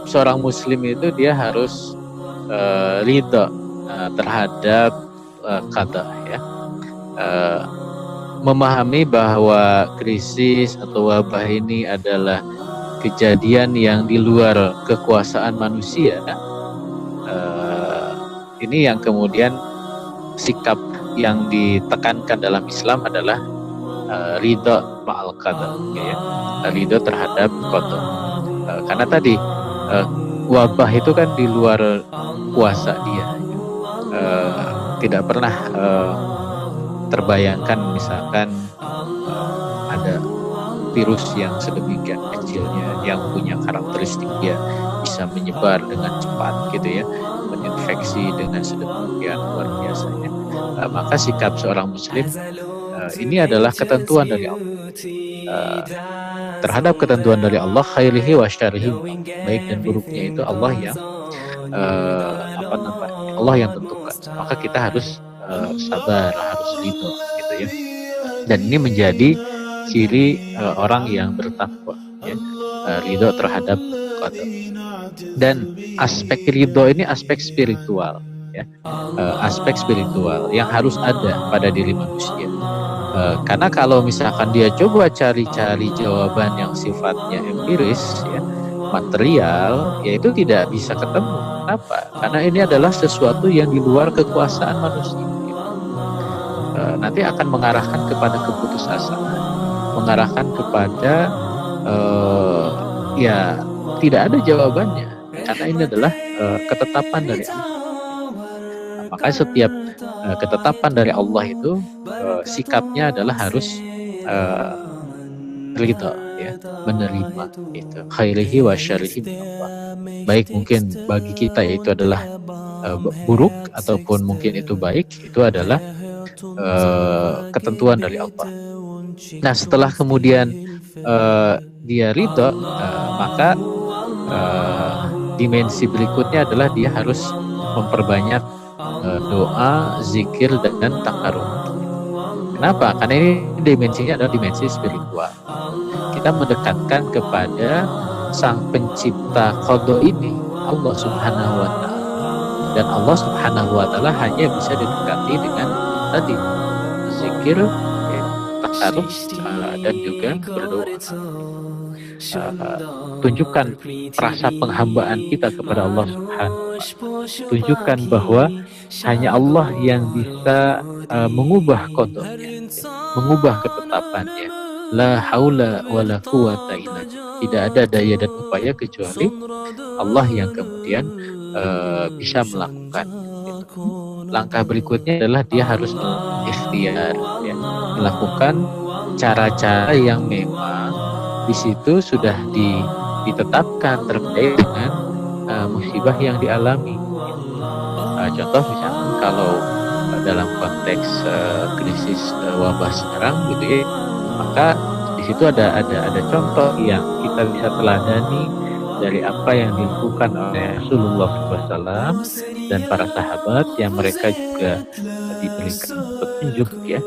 seorang muslim itu dia harus ridha terhadap qada, ya. Memahami bahwa krisis atau wabah ini adalah kejadian yang di luar kekuasaan manusia. Ini yang kemudian sikap yang ditekankan dalam Islam adalah ridha ma'al qadar, ya, ridha terhadap qadar. Karena tadi wabah itu kan di luar kuasa dia. Tidak pernah terbayangkan misalkan ada virus yang sedemikian kecilnya yang punya karakteristik dia bisa menyebar dengan cepat gitu ya, menginfeksi dengan sedemikian luar biasanya. Maka sikap seorang muslim ini adalah ketentuan dari Allah, terhadap ketentuan dari Allah, khairihi wa syarihi, baik dan buruknya itu Allah yang Allah yang tentukan. Maka kita harus sabar, harus ridho gitu ya. Dan ini menjadi ciri orang yang bertakwa, ya, ridho terhadap qadar. Dan aspek ridho ini aspek spiritual, ya, aspek spiritual yang harus ada pada diri manusia. Karena kalau misalkan dia coba cari-cari jawaban yang sifatnya empiris, ya, material, yaitu tidak bisa ketemu. Kenapa? Karena ini adalah sesuatu yang di luar kekuasaan manusia. Nanti akan mengarahkan kepada keputusasaan, mengarahkan kepada ya tidak ada jawabannya, karena ini adalah ketetapan dari Allah. Maka setiap ketetapan dari Allah itu sikapnya adalah harus ridha, ya, menerima itu, khairihi wa syarihi min Allah. Baik mungkin bagi kita itu adalah buruk ataupun mungkin itu baik, itu adalah ketentuan dari Allah. Nah, setelah kemudian dia ridha, maka dimensi berikutnya adalah dia harus memperbanyak doa, zikir, dan takarrub. Kenapa? Karena ini dimensinya adalah dimensi spiritual. Kita mendekatkan kepada sang pencipta qada ini, Allah Subhanahu wa Ta'ala. Dan Allah Subhanahu wa Ta'ala hanya bisa didekati dengan tadi zikir, takarrub, dan juga berdoa. Tunjukkan rasa penghambaan kita kepada Allah Subhanahu wa Ta'ala. Tunjukkan bahwa hanya Allah yang bisa mengubah qadanya, mengubah ketetapannya. La haula wala quwata illa billah. Tidak ada daya dan upaya kecuali Allah yang kemudian bisa melakukan. Langkah berikutnya adalah dia harus ikhtiar, ya, melakukan cara-cara yang memang di situ sudah ditetapkan terkait dengan musibah yang dialami. Contoh misalnya kalau dalam konteks krisis wabah sekarang gitu ya, maka di situ ada contoh yang kita bisa teladani dari apa yang dilakukan oleh Rasulullah SAW dan para sahabat yang mereka juga diberikan petunjuk, ya,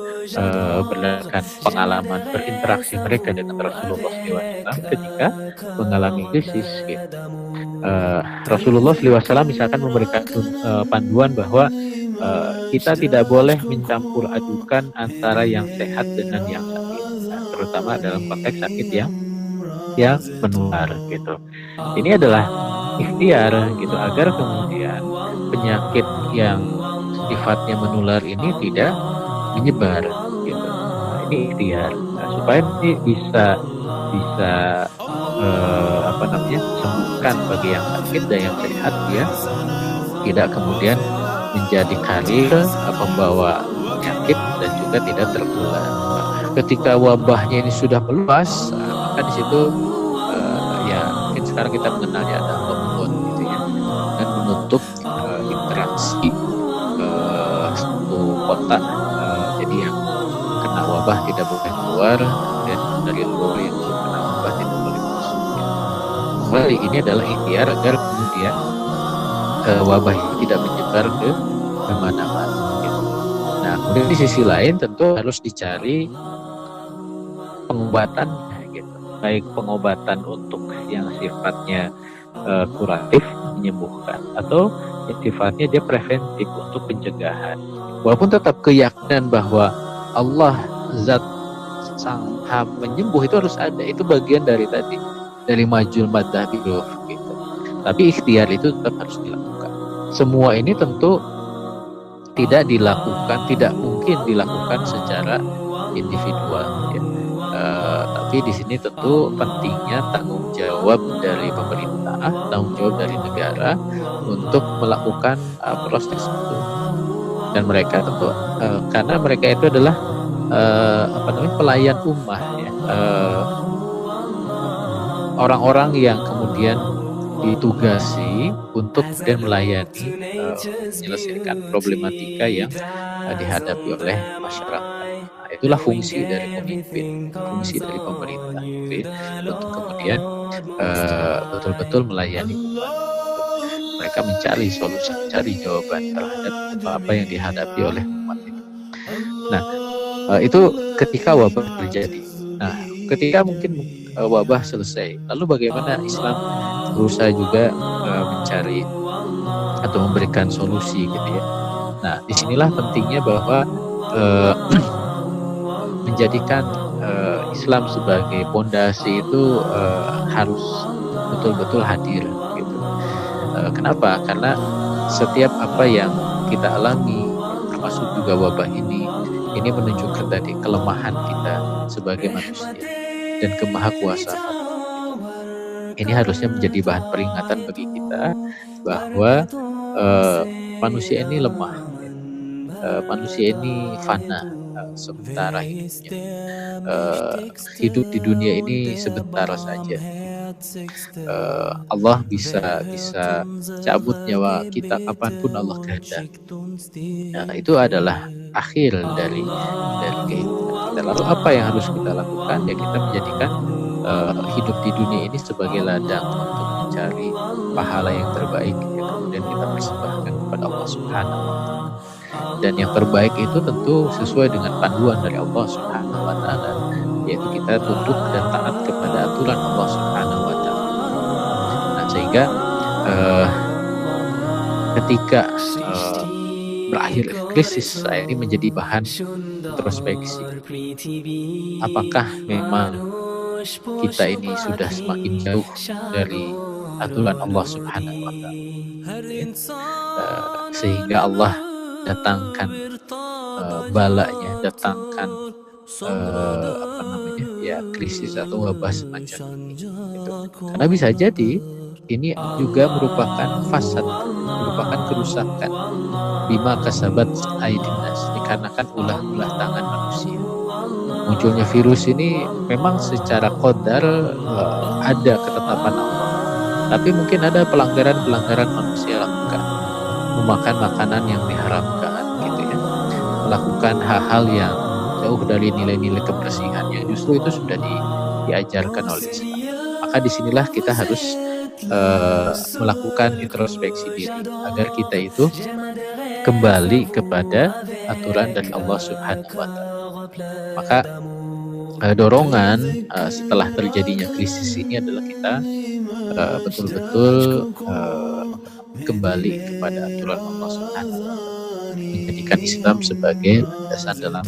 berdasarkan pengalaman berinteraksi mereka dengan Rasulullah SAW ketika mengalami krisis. Gitu. Rasulullah SAW misalkan memberikan panduan bahwa kita tidak boleh mencampur adukan antara yang sehat dengan yang sakit, terutama dalam konteks sakit yang menular gitu. Ini adalah ikhtiar gitu agar kemudian penyakit yang sifatnya menular ini tidak menyebar gitu. Ini ikhtiar supaya ini bisa sembuhkan bagi yang sakit dan yang sehat, ya, tidak kemudian menjadi karir pembawa penyakit dan juga tidak tertular. Ketika wabahnya ini sudah meluas, maka di situ ya mungkin sekarang kita mengenalnya ada lockdown gitu ya, dan menutup interaksi satu kota. Jadi yang kena wabah tidak boleh keluar, dan dari luar yang kena wabah tidak boleh masuk. Kembali ini adalah ikhtiar agar kemudian wabah ini tidak menyebar ke mana-mana. Gitu. Nah, kemudian di sisi lain tentu harus dicari pengobatan, gitu. baik pengobatan untuk yang sifatnya kuratif, menyembuhkan, atau yang sifatnya dia preventif untuk pencegahan. Walaupun tetap keyakinan bahwa Allah zat sang penyembuh itu harus ada, itu bagian dari tadi, dari majul maddah biluf gitu. Tapi ikhtiar itu tetap harus dilakukan. Semua ini tentu tidak mungkin dilakukan secara individual ya. Tapi di sini tentu pentingnya tanggung jawab dari pemerintah, tanggung jawab dari negara untuk melakukan proses itu. Dan mereka tentu karena mereka itu adalah pelayan ummah ya, orang-orang yang kemudian ditugasi untuk dan melayani menyelesaikan problematika yang dihadapi oleh masyarakat. Nah, itulah fungsi dari pemimpin, fungsi dari pemerintah gitu ya, untuk kemudian betul-betul melayani umat. Mereka mencari solusi, mencari jawaban terhadap apa yang dihadapi oleh umat itu. Nah, itu ketika wabah terjadi. Nah, ketika mungkin wabah selesai, lalu bagaimana Islam berusaha juga mencari atau memberikan solusi gitu ya. Nah, disinilah pentingnya bahwa menjadikan Islam sebagai pondasi itu harus betul-betul hadir gitu. Kenapa? Karena setiap apa yang kita alami, termasuk juga wabah ini menunjukkan tadi kelemahan kita sebagai manusia dan kemahakuasaan Allah. Ini harusnya menjadi bahan peringatan bagi kita bahwa manusia ini lemah, manusia ini fana, sementara hidupnya. Hidup di dunia ini sebentar saja. Allah bisa cabut nyawa kita kapanpun Allah kehendaki. Nah, itu adalah akhir dari kehidupan kita. Lalu apa yang harus kita lakukan? Ya kita menjadikan hidup di dunia ini sebagai ladang untuk mencari pahala yang terbaik yang kemudian kita persembahkan kepada Allah Subhanahu wa Ta'ala. Dan yang terbaik itu tentu sesuai dengan panduan dari Allah Subhanahu wa Ta'ala, yaitu kita tunduk dan taat kepada aturan Allah Subhanahu wa Ta'ala. Nah, sehingga ketika berakhir krisis ini menjadi bahan introspeksi. Apakah memang kita ini sudah semakin jauh dari aturan Allah Subhanahu wa Ta'ala, sehingga Allah datangkan balanya, datangkan krisis atau wabah semacam ini gitu. Karena bisa jadi ini juga merupakan fasad, merupakan kerusakan bima kasabat aydin nas, dikarenakan ulah tangan manusia. Munculnya virus ini memang secara qadar ada ketetapan Allah, tapi mungkin ada pelanggaran manusia lakukan, memakan makanan yang diharamkan gitu ya, melakukan hal-hal yang jauh dari nilai-nilai kebersihan yang justru itu sudah diajarkan oleh Islam. Maka disinilah kita harus melakukan introspeksi diri agar kita itu kembali kepada aturan dari Allah Subhanahu wa Ta'ala. Maka dorongan setelah terjadinya krisis ini adalah kita betul-betul kembali kepada aturan Allah Subhanahu wa Ta'ala, menjadikan Islam sebagai landasan dalam